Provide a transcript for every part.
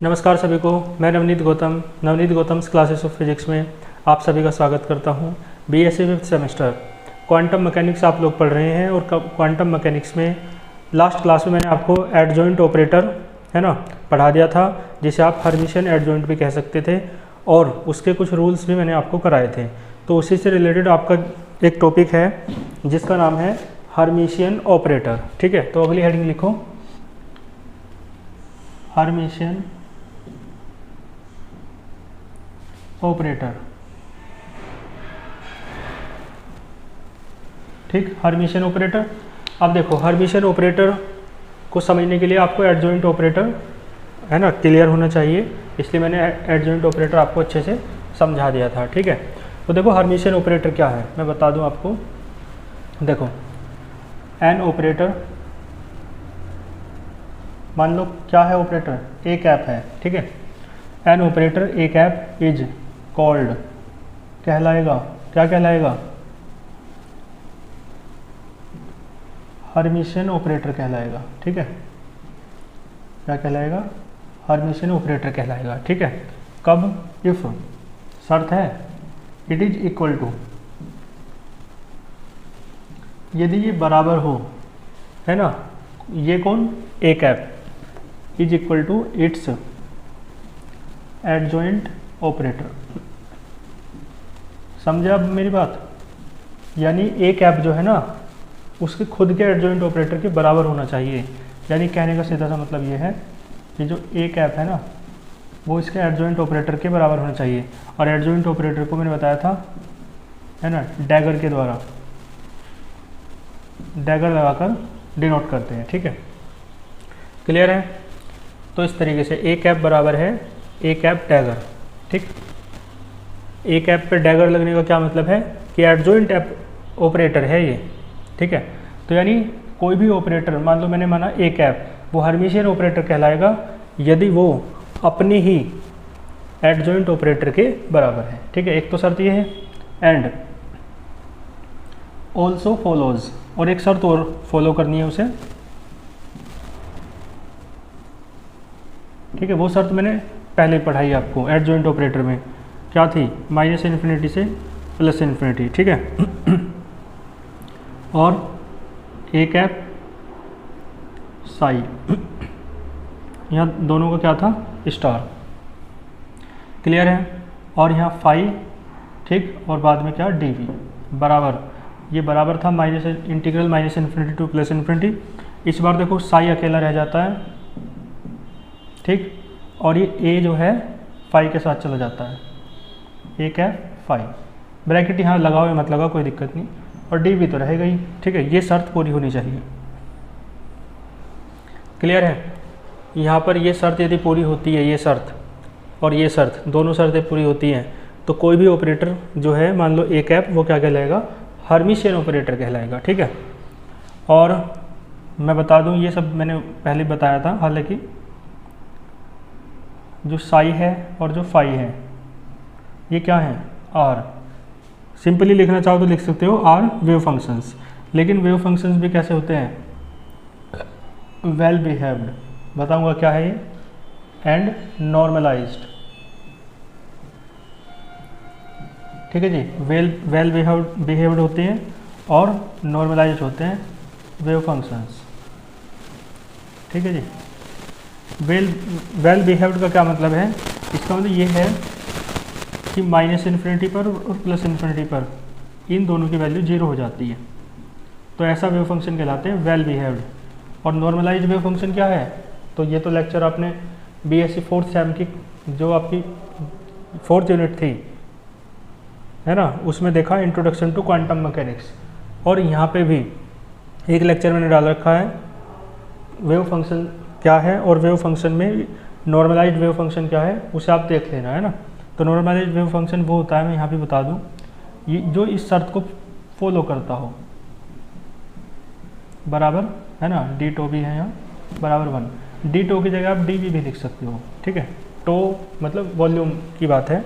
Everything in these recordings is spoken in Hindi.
नमस्कार सभी को। मैं Navneet Gautam classes of physics में आप सभी का स्वागत करता हूं। BSc fifth semester quantum mechanics आप लोग पढ़ रहे हैं और क्वांटम मैकेनिक्स में लास्ट क्लास में मैंने आपको एडजॉइंट ऑपरेटर है ना पढ़ा दिया था, जिसे आप हर्मिशियन एडजॉइंट भी कह सकते थे, और उसके कुछ रूल्स भी मैंने आपको कराए थे। तो उसी से रिलेटेड आपका एक टॉपिक है जिसका नाम है हर्मिशियन ऑपरेटर। ठीक है, तो अगली हेडिंग लिखो, हर्मिशियन ऑपरेटर। ठीक, हर्मिशियन ऑपरेटर। अब देखो, हर्मिशियन ऑपरेटर को समझने के लिए आपको एडजॉइंट ऑपरेटर है ना क्लियर होना चाहिए, इसलिए मैंने एडजॉइंट ऑपरेटर आपको अच्छे से समझा दिया था। ठीक है, तो देखो हर्मिशियन ऑपरेटर क्या है मैं बता दूं आपको। देखो, एन ऑपरेटर, मान लो क्या है ऑपरेटर, ए कैप है। ठीक है, an operator A cap is called, कहलाएगा, क्या कहलाएगा, हर्मिशियन ऑपरेटर कहलाएगा। ठीक है, क्या कहलाएगा, हर्मिशियन ऑपरेटर कहलाएगा। ठीक है, कब, इफ, शर्त है इट इज इक्वल टू, यदि ये बराबर हो, है ना, ये कौन, A cap is equal to its adjoint operator. समझे अब मेरी बात, यानी ए कैप जो है ना उसके खुद के एडजॉइंट ऑपरेटर के बराबर होना चाहिए। यानी कहने का सीधा सा मतलब ये है कि जो ए कैप है ना वो इसके एडजॉइंट ऑपरेटर के बराबर होना चाहिए। और एडजॉइंट ऑपरेटर को मैंने बताया था है ना, डैगर के द्वारा, डैगर लगाकर डिनोट करते हैं। ठीक है, क्लियर है। तो इस तरीके से ए कैप बराबर है ए कैप डैगर। ठीक, ए कैप पे डैगर लगने का क्या मतलब है कि एडजॉइंट ऑपरेटर है ये। ठीक है, तो यानी कोई भी ऑपरेटर, मान लो मैंने माना ए कैप, वो हर्मिशियन ऑपरेटर कहलाएगा यदि वो अपनी ही एडजॉइंट ऑपरेटर के बराबर है। ठीक है, एक तो शर्त ये है, एंड ऑल्सो फॉलोज, और एक शर्त और फॉलो करनी है उसे। ठीक है, वो शर्त मैंने पहले पढ़ाई आपको एडजॉइंट ऑपरेटर में, क्या थी, माइनस इन्फिनिटी से प्लस इन्फिनिटी। ठीक है, और ए कैप साई, यहाँ दोनों का क्या था, स्टार। क्लियर है। और यहाँ फाई, ठीक, और बाद में क्या, डी वी बराबर, ये बराबर था minus integral minus infinity two plus infinity. इस बार देखो साई अकेला रह जाता है। ठीक, और ये ए जो है फाई के साथ चला जाता है, ए कैप फाई। ब्रैकेट यहाँ लगाओ या मत लगाओ कोई दिक्कत नहीं, और डी भी तो रहेगा ही। ठीक है, ये शर्त पूरी होनी चाहिए। क्लियर है। यहाँ पर ये शर्त यदि पूरी होती है, ये शर्त और ये शर्त, दोनों शर्तें पूरी होती हैं, तो कोई भी ऑपरेटर जो है, मान लो ए कैप, वो क्या कहलाएगा, हर्मिशियन ऑपरेटर कहलाएगा। ठीक है, और मैं बता दूँ ये सब मैंने पहले बताया था, हालांकि जो साई है और जो फाई है ये क्या है, आर। सिंपली लिखना चाहो तो लिख सकते हो आर वेव फंक्शंस, लेकिन वेव फंक्शंस भी कैसे होते हैं, वेल बिहेव्ड, बताऊंगा क्या है ये, एंड नॉर्मलाइज्ड। ठीक है जी, वेल बिहेव्ड होते हैं और नॉर्मलाइज्ड होते हैं वेव फंक्शंस। ठीक है जी, वेल बिहेव्ड का क्या मतलब है, इसका मतलब ये है कि माइनस इन्फिनिटी पर और प्लस इन्फिनिटी पर इन दोनों की वैल्यू जीरो हो जाती है, तो ऐसा वेव फंक्शन कहलाते हैं वेल बिहेव्ड। और नॉर्मलाइज्ड वेव फंक्शन क्या है, तो ये तो लेक्चर आपने बीएससी फोर्थ सेम की जो आपकी फोर्थ यूनिट थी है ना, उसमें देखा, इंट्रोडक्शन टू क्वांटम मैकेनिक्स। और यहाँ पे भी एक लेक्चर मैंने डाल रखा है वेव फंक्शन क्या है, और वेव फंक्शन में नॉर्मलाइज्ड वेव फंक्शन क्या है उसे आप देख लेना, है ना। तो नॉर्मलाइज्ड वेव फंक्शन वो होता है, मैं यहाँ पे बता दूँ, ये जो इस शर्त को फॉलो करता हो, बराबर, है ना, डी टो भी है यहाँ बराबर 1, डी टो की जगह आप डी वी भी लिख सकते हो। ठीक है, टो मतलब वॉल्यूम की बात है,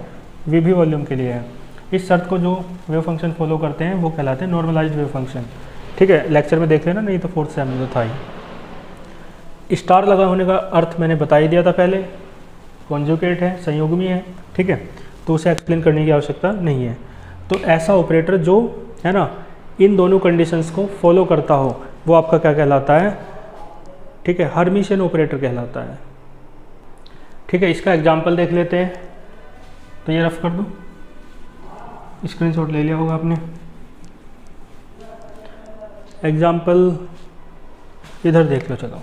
वी भी वॉल्यूम के लिए है। इस शर्त को जो वेव फंक्शन फॉलो करते हैं वो कहलाते हैं नॉर्मलाइज्ड वेव फंक्शन। ठीक है, लेक्चर में देख लेना, नहीं तो फोर्थ सेम में तो था ही। स्टार लगा होने का अर्थ मैंने बता ही दिया था पहले, कॉन्जुगेट है, संयुग्मी है, ठीक है, तो उसे एक्सप्लेन करने की आवश्यकता नहीं है। तो ऐसा ऑपरेटर जो है ना इन दोनों कंडीशंस को फॉलो करता हो वो आपका क्या कहलाता है, ठीक है, हर्मिशियन ऑपरेटर कहलाता है। ठीक है, इसका एग्जाम्पल देख लेते हैं। तो ये रफ कर दो, स्क्रीनशॉट ले लिया होगा आपने। एग्जाम्पल इधर देख लो, चलो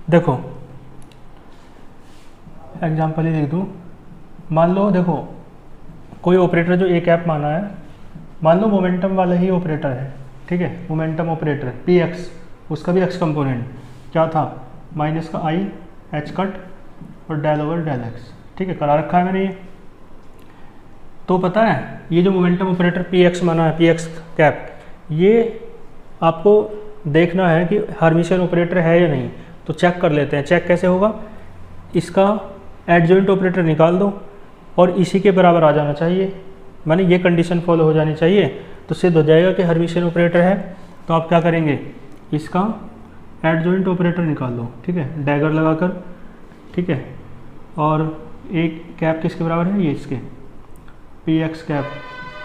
देखो एग्जाम्पल ही लिख दूँ। मान लो देखो कोई ऑपरेटर जो एक ऐप माना है, मान लो मोमेंटम वाला ही ऑपरेटर है, ठीक है, मोमेंटम ऑपरेटर पी एक्स, उसका भी एक्स कंपोनेंट क्या था, माइनस का आई एच कट और डेल ओवर डेल एक्स, ठीक है, करा रखा है मैंने ये। तो पता है ये जो मोमेंटम ऑपरेटर पी एक्स माना है, पी एक्स कैप, ये आपको देखना है कि हर्मिशियन ऑपरेटर है या नहीं। तो चेक कर लेते हैं। चेक कैसे होगा, इसका एडजॉइंट ऑपरेटर निकाल दो और इसी के बराबर आ जाना चाहिए, माने ये कंडीशन फॉलो हो जानी चाहिए, तो सिद्ध हो जाएगा कि हर्मिशियन ऑपरेटर है। तो आप क्या करेंगे, इसका एडजॉइंट ऑपरेटर निकाल लो, ठीक है, डैगर लगाकर, ठीक है, और एक कैप किसके बराबर है, ये इसके पी एक्स कैप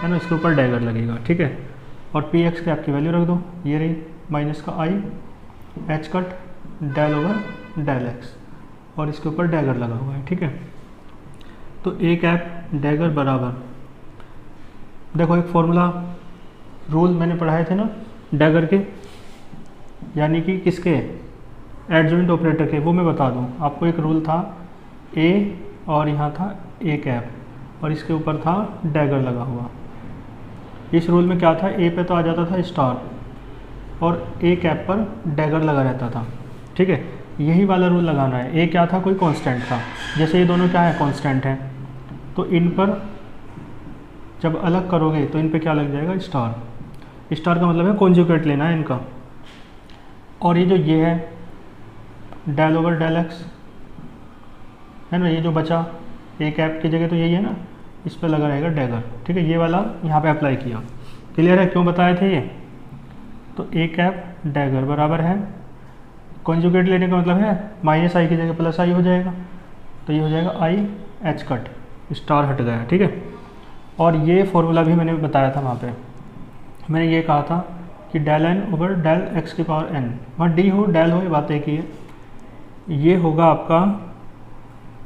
है ना, इसके ऊपर डैगर लगेगा, ठीक है, और पी एक्स कैप की वैल्यू रख दो, ये रही माइनस का I H cut del over del X, और इसके ऊपर डैगर लगा हुआ है, ठीक है। तो ए कैप डैगर बराबर, देखो एक फॉर्मूला रूल मैंने पढ़ाए थे ना डैगर के, यानी कि किसके, एडजॉइंट ऑपरेटर के, वो मैं बता दूं आपको। एक रूल था ए और यहाँ था ए कैप और इसके ऊपर था डैगर लगा हुआ। इस रूल में क्या था, ए पे तो आ जाता था स्टार और ए कैप पर डैगर लगा रहता था, ठीक है। यही वाला रूल लगाना है। ए क्या था, कोई कांस्टेंट था, जैसे ये दोनों क्या है, कांस्टेंट है, तो इन पर जब अलग करोगे तो इन पे क्या लग जाएगा, स्टार। स्टार का मतलब है कॉन्जुगेट लेना है इनका। और ये जो ये है डेल ओवर डेल एक्स है ना, ये जो बचा ए कैप की जगह तो यही है ना, इस पर लगा रहेगा डैगर, ठीक है। ये वाला यहाँ पे अप्लाई किया, क्लियर है, क्यों बताए थे ये। तो ए कैप डैगर बराबर है, कॉन्जुगेट लेने का मतलब है माइनस आई की जगह प्लस आई हो जाएगा, तो ये हो जाएगा आई एच कट, स्टार हट गया, ठीक है। और ये फॉर्मूला भी मैंने बताया था वहाँ पे, मैंने ये कहा था कि del N over del X की पावर एन, वहाँ डी हो डेल हो, ये बात एक ही है। ये होगा आपका,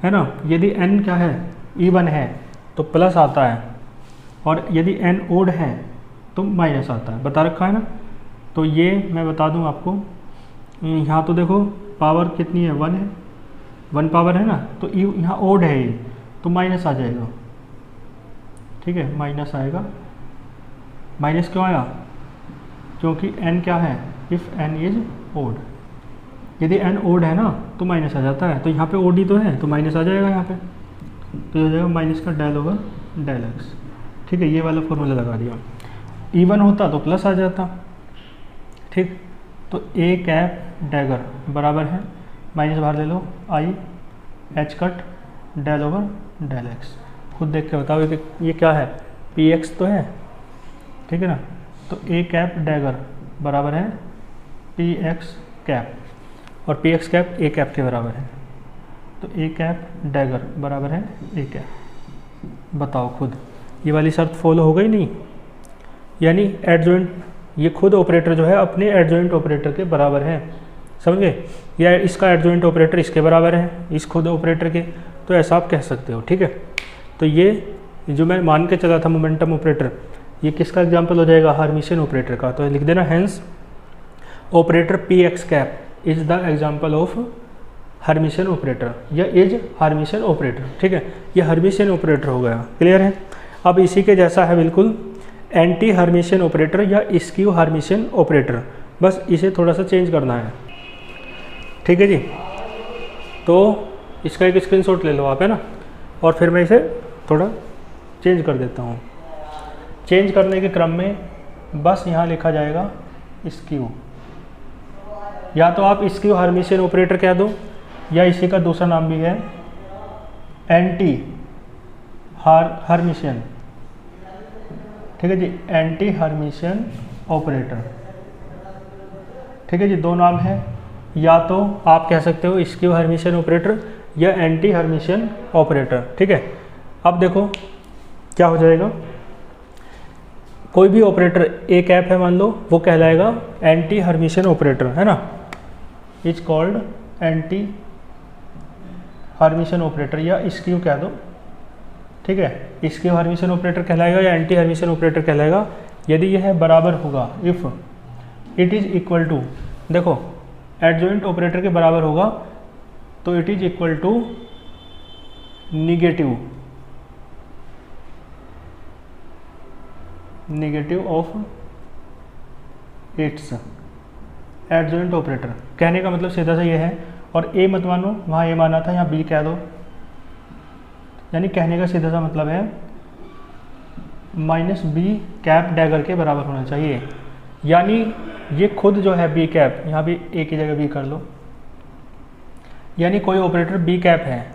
है ना, यदि एन क्या है, इवन है तो प्लस आता है, और यदि एन ओड है तो माइनस आता है, बता रखा है ना। तो ये मैं बता दूं आपको, यहाँ तो देखो पावर कितनी है, 1 है, 1 पावर है ना, तो यहाँ ओड है ये, तो माइनस आ जाएगा, ठीक है, माइनस आएगा। माइनस क्यों आया, क्योंकि n क्या है, इफ़ n इज ओड, यदि n ओड है ना तो माइनस आ जाता है, तो यहाँ पे ओड ही तो है तो माइनस आ जाएगा यहाँ पे, तो ये हो जाएगा माइनस का डेल ओवर डेल एक्स, ठीक है। ये वाला फॉर्मूला लगा दिया। इवन होता तो प्लस आ जाता, ठीक। तो ए कैप डैगर बराबर है, माइनस बाहर ले लो, i H cut del over del x. खुद देख के बताओ ये क्या है, पी एक्स तो है, ठीक है ना। तो ए कैप डैगर बराबर है पी एक्स कैप, और P X cap A cap के बराबर है, तो ए कैप डैगर बराबर है ए कैप। बताओ खुद, ये वाली शर्त फॉलो हो गई नहीं, यानी एडजॉइंट, ये खुद ऑपरेटर जो है अपने एडजॉइंट ऑपरेटर के बराबर है, समझ गए, या इसका एडजॉइंट ऑपरेटर इसके बराबर है, इस खुद ऑपरेटर के, तो ऐसा आप कह सकते हो, ठीक है। तो ये जो मैं मान के चला था मोमेंटम ऑपरेटर, ये किसका एग्जाम्पल हो जाएगा, हर्मिशियन ऑपरेटर का। तो लिख देना, hence operator P X cap is the example of Hermitian operator, या इज हर्मिशियन ऑपरेटर, ठीक है। ये हर्मिशियन ऑपरेटर हो गया, क्लियर है। अब इसी के जैसा है बिल्कुल एंटी हर्मिशियन ऑपरेटर या स्क्यू हर्मिशियन ऑपरेटर, बस इसे थोड़ा सा चेंज करना है, ठीक है जी। तो इसका एक स्क्रीनशॉट ले लो आप, है ना, और फिर मैं इसे थोड़ा चेंज कर देता हूँ। चेंज करने के क्रम में बस यहाँ लिखा जाएगा स्क्यू, या तो आप स्क्यू हर्मिशियन ऑपरेटर कह दो, या इसी का दूसरा नाम भी है एंटी हर्मिशियन, ठीक है जी, एंटी हर्मिशियन ऑपरेटर, ठीक है जी। दो नाम है, या तो आप कह सकते हो स्क्यू हर्मिशियन ऑपरेटर, या एंटी हर्मिशियन ऑपरेटर। ठीक है, अब देखो क्या हो जाएगा, कोई भी ऑपरेटर ए कैप है मान लो, वो कहलाएगा एंटी हर्मिशियन ऑपरेटर, है ना, is called anti hermitian operator या स्क्यू कह दो। ठीक है, स्क्यू हर्मिशियन ऑपरेटर कहलाएगा या एंटी हर्मिशियन ऑपरेटर कहलाएगा यदि यह बराबर होगा, if it is equal to, देखो एडजॉइंट ऑपरेटर के बराबर होगा तो it is equal to negative of its adjoint operator. कहने का मतलब सीधा सा ये है, और ए मत मानो, वहाँ ए माना था, यहाँ बी कह दो, यानी कहने का सीधा सा मतलब है माइनस बी कैप डैगर के बराबर होना चाहिए। यानी ये खुद जो है बी कैप, यहाँ भी ए की जगह बी कर लो, यानी कोई ऑपरेटर बी कैप है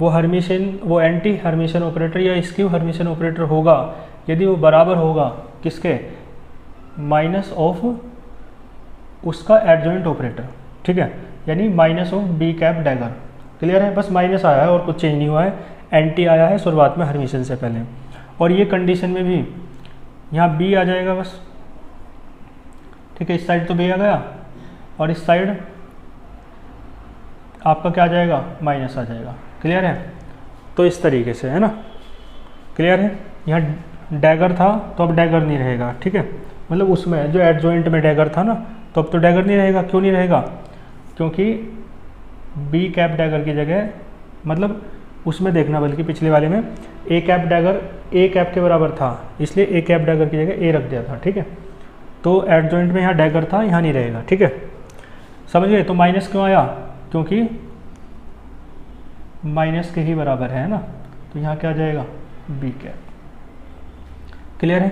वो हर्मिशियन, वो एंटी हर्मिशियन ऑपरेटर या स्क्यू हर्मिशियन ऑपरेटर होगा यदि वो बराबर होगा किसके, माइनस ऑफ उसका एडजॉइंट ऑपरेटर। ठीक है, यानी minus of B cap dagger. Clear है, बस माइनस आया है और कुछ चेंज नहीं हुआ है, एंटी आया है शुरुआत में हर्मिशियन से पहले। और ये कंडीशन में भी यहाँ बी आ जाएगा बस। ठीक है, इस साइड तो बी आ गया और इस साइड आपका क्या आ जाएगा, माइनस आ जाएगा। क्लियर है, तो इस तरीके से, है ना, क्लियर है। यहाँ डैगर था तो अब डैगर नहीं रहेगा। ठीक है, मतलब उसमें जो एडजॉइंट में डैगर था ना, तो अब तो डैगर नहीं रहेगा। क्यों नहीं रहेगा, क्योंकि बी कैप डैगर की जगह, मतलब उसमें देखना बल्कि पिछले वाले में A cap dagger A cap के बराबर था, इसलिए ए कैप डैगर की जगह ए रख दिया था। ठीक है, तो एडजॉइंट में यहाँ डैगर था, यहाँ नहीं रहेगा। ठीक है, समझ गए। तो माइनस क्यों आया, क्योंकि माइनस के ही बराबर है ना, तो यहाँ क्या आ जाएगा, बी कैप। क्लियर है,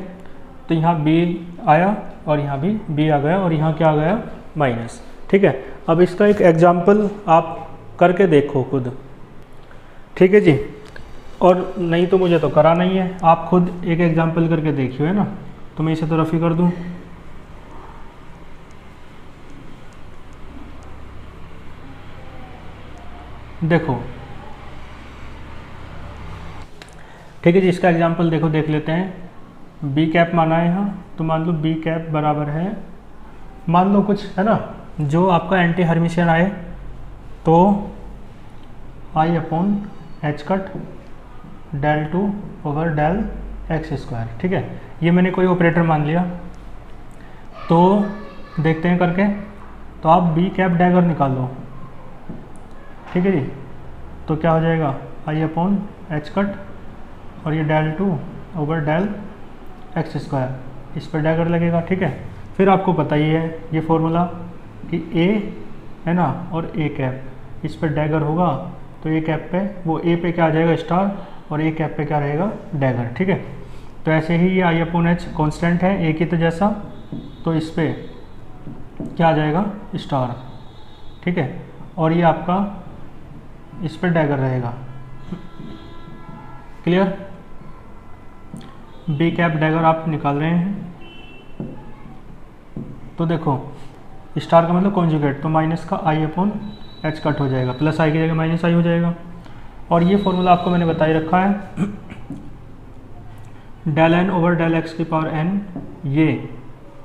तो यहाँ बी आया और यहाँ भी बी आ गया और यहाँ क्या आ गया, माइनस। ठीक है, अब इसका एक एग्जाम्पल आप करके देखो खुद। ठीक है जी, और नहीं तो मुझे तो कराना ही है, आप खुद एक एग्जाम्पल करके देखियो, है ना। तो मैं इसे तो रफ़ी कर दूँ, देखो। ठीक है जी, इसका एग्जाम्पल देखो, देख लेते हैं। बी कैप माना है यहाँ, तो मान लो बी कैप बराबर है, मान लो कुछ, है ना, जो आपका एंटी हर्मिशियन आए तो i upon h cut del two over del x square. ठीक है, ये मैंने कोई ऑपरेटर मान लिया। तो देखते हैं करके, तो आप बी कैप डैगर निकाल लो। ठीक है जी, तो क्या हो जाएगा, आई अपॉन एच कट और ये del two over del x square, इस पर डैगर लगेगा। ठीक है, फिर आपको पता ही है ये फॉर्मूला कि ए है ना और ए कैप, इस पर डैगर होगा तो ए कैप पे, वो ए पे क्या आ जाएगा, स्टार, और ए कैप पे क्या रहेगा, डैगर। ठीक है, तो ऐसे ही ये आई अपॉन एच कॉन्स्टेंट है ए की तो जैसा, तो इस पर क्या आ जाएगा, स्टार। ठीक है, और ये आपका इस पर डैगर रहेगा। क्लियर, बी कैप डैगर आप निकाल रहे हैं, तो देखो स्टार का मतलब कॉन्जुगेट, तो माइनस का आई अपॉन एच कट हो जाएगा, प्लस आई की जगह माइनस आई हो जाएगा। और ये फॉर्मूला आपको मैंने बताई रखा है, del N over del X की पावर एन, ये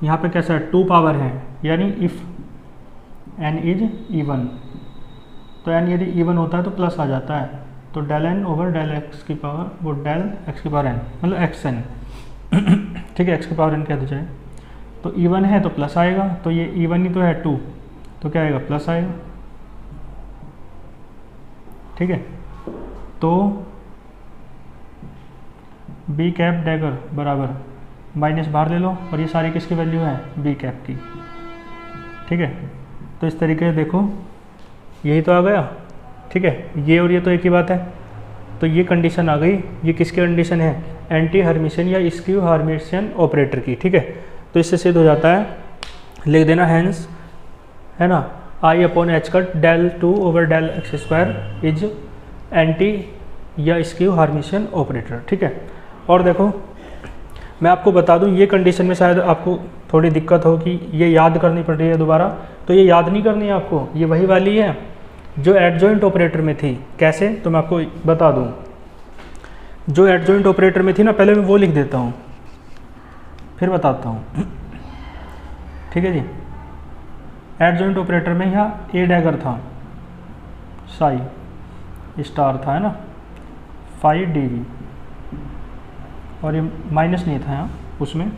यहाँ पे कैसा है, 2 पावर है, यानी इफ़ एन इज इवन, तो एन यदि इवन होता है तो प्लस आ जाता है, तो del N over del X की पावर, वो डेल एक्स की पावर एन, मतलब एक्स एन। ठीक है, एक्स की पावर एन कह दो चाहे, तो इवन है तो प्लस आएगा, तो ये इवन ही तो है 2, तो क्या आएगा, प्लस आएगा। ठीक है, तो बी कैप डैगर बराबर माइनस बाहर ले लो, और ये सारी किसकी वैल्यू है, बी कैप की। ठीक है, तो इस तरीके से देखो, यही तो आ गया। ठीक है, ये और ये तो एक ही बात है, तो ये कंडीशन आ गई। ये किसकी कंडीशन है, एंटी हर्मिशियन या स्क्यू हर्मिशियन ऑपरेटर की। ठीक है, तो इससे सिद्ध हो जाता है, लिख देना हैंस, है ना, i upon h cut del two over del x square is anti या स्क्यू हर्मिशियन ऑपरेटर। ठीक है, और देखो मैं आपको बता दूं, ये कंडीशन में शायद आपको थोड़ी दिक्कत हो कि ये याद करनी पड़ रही है दोबारा, तो ये याद नहीं करनी है आपको, ये वही वाली है जो एडजॉइंट ऑपरेटर में थी, कैसे तो मैं आपको बता दूं। जो एडजॉइंट ऑपरेटर में थी ना, पहले मैं वो लिख देता हूँ फिर बताता हूँ, ठीक है जी। एडजॉइंट ऑपरेटर में यहाँ ए डैगर था, साई स्टार था, है ना, फाई डी वी, और ये माइनस नहीं था यहाँ, उसमें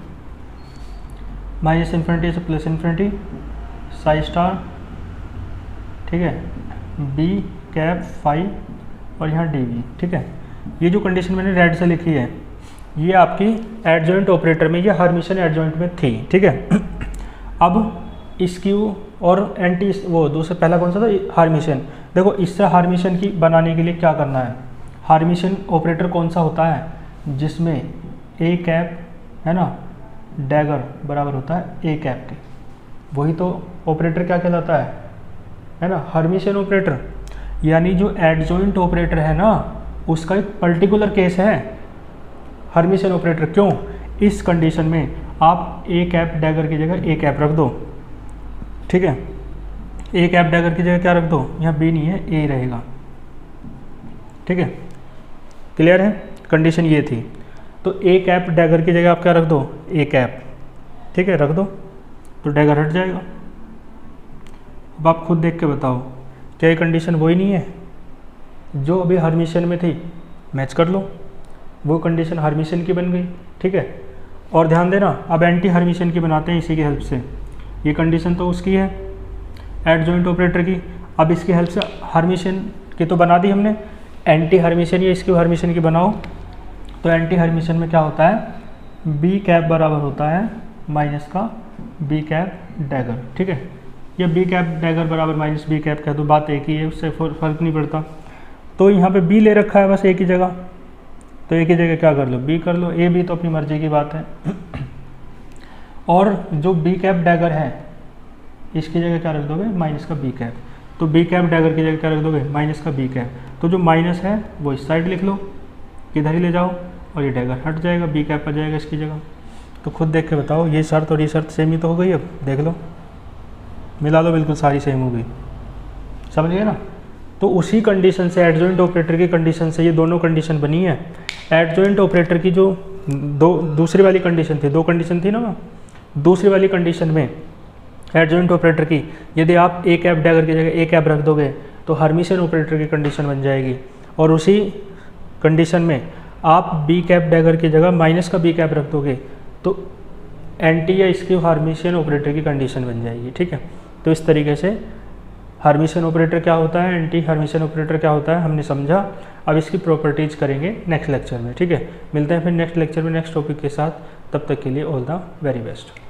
माइनस इन्फिनिटी से प्लस इन्फिनिटी, साई स्टार, ठीक है, बी कैप फाई और यहाँ डी वी, ठीक है। ये जो कंडीशन मैंने रेड से लिखी है ये आपकी एडजॉइंट ऑपरेटर में, ये हर्मिशन एडजॉइंट में थी, ठीक है। अब इसकी और एंटी वो दूसरा पहला कौन सा था, हार्मिशन। देखो इससे हार्मिशन की बनाने के लिए क्या करना है, हार्मिशन ऑपरेटर कौन सा होता है जिसमें ए कैप, है ना, डैगर बराबर होता है ए कैप के, वही तो ऑपरेटर क्या कहलाता है ना, हार्मिशन ऑपरेटर। यानी जो एडजॉइंट ऑपरेटर है ना उसका एक पर्टिकुलर केस है हार्मिशन ऑपरेटर। क्यों, इस कंडीशन में आप ए कैप डैगर की जगह ए कैप रख दो, ठीक है, ए कैप डैगर की जगह क्या रख दो, यहाँ बी नहीं है ए रहेगा, ठीक है, क्लियर है। कंडीशन ये थी, तो ए कैप डैगर की जगह आप क्या रख दो, ए कैप, ठीक है, रख दो तो डैगर हट जाएगा। अब आप खुद देख के बताओ क्या ये कंडीशन वही नहीं है जो अभी हार्मिशन में थी, मैच कर लो, वो कंडीशन हार्मिशन की बन गई, ठीक है। और ध्यान देना अब एंटी हार्मिशन की बनाते हैं इसी की हेल्प से। ये कंडीशन तो उसकी है एडजॉइंट ऑपरेटर की, अब इसकी हेल्प से हार्मिशन की तो बना दी हमने, एंटी हार्मिशन या इसकी हार्मिशन की बनाओ। तो एंटी हार्मिशन में क्या होता है, बी कैप बराबर होता है माइनस का बी कैप डैगर, ठीक है, या बी कैप डैगर बराबर माइनस बी कैप कह दो, बात एक ही है, उससे फर्क नहीं पड़ता। तो यहाँ पे बी ले रखा है बस एक ही जगह, तो एक ही जगह क्या कर लो, बी कर लो, ए बी तो अपनी मर्जी की बात है। और जो बी कैप डैगर है इसकी जगह क्या रख दोगे, माइनस का बी कैप, तो बी कैप डैगर की जगह क्या रख दोगे, माइनस का बी कैप। तो जो माइनस है वो इस साइड लिख लो, किधर ही ले जाओ, और ये डैगर हट जाएगा, बी कैप आ जाएगा इसकी जगह। तो खुद देख के बताओ, ये शर्त और ये शर्त सेम ही तो हो गई। अब देख लो, मिला लो, बिल्कुल सारी सेम हो गई, समझ गए ना। तो उसी कंडीशन से, एडजॉइंट ऑपरेटर की कंडीशन से ये दोनों कंडीशन बनी है। एडजॉइंट ऑपरेटर की जो दूसरी वाली कंडीशन थी, दो कंडीशन थी ना, दूसरी वाली कंडीशन में एडजॉइंट ऑपरेटर की यदि आप ए कैप डैगर की जगह ए कैप रख दोगे तो हार्मिशन ऑपरेटर की कंडीशन बन जाएगी। और उसी कंडीशन में आप बी कैप डैगर की जगह माइनस का बी कैप रख दोगे तो एंटी या इसकी हार्मिशन ऑपरेटर की कंडीशन बन जाएगी, ठीक है। तो इस तरीके से हार्मिशन ऑपरेटर क्या होता है, एंटी हार्मिशन ऑपरेटर क्या होता है, हमने समझा। अब इसकी प्रॉपर्टीज करेंगे नेक्स्ट लेक्चर में, ठीक है। मिलते हैं फिर नेक्स्ट लेक्चर में नेक्स्ट टॉपिक के साथ, तब तक के लिए ऑल द वेरी बेस्ट।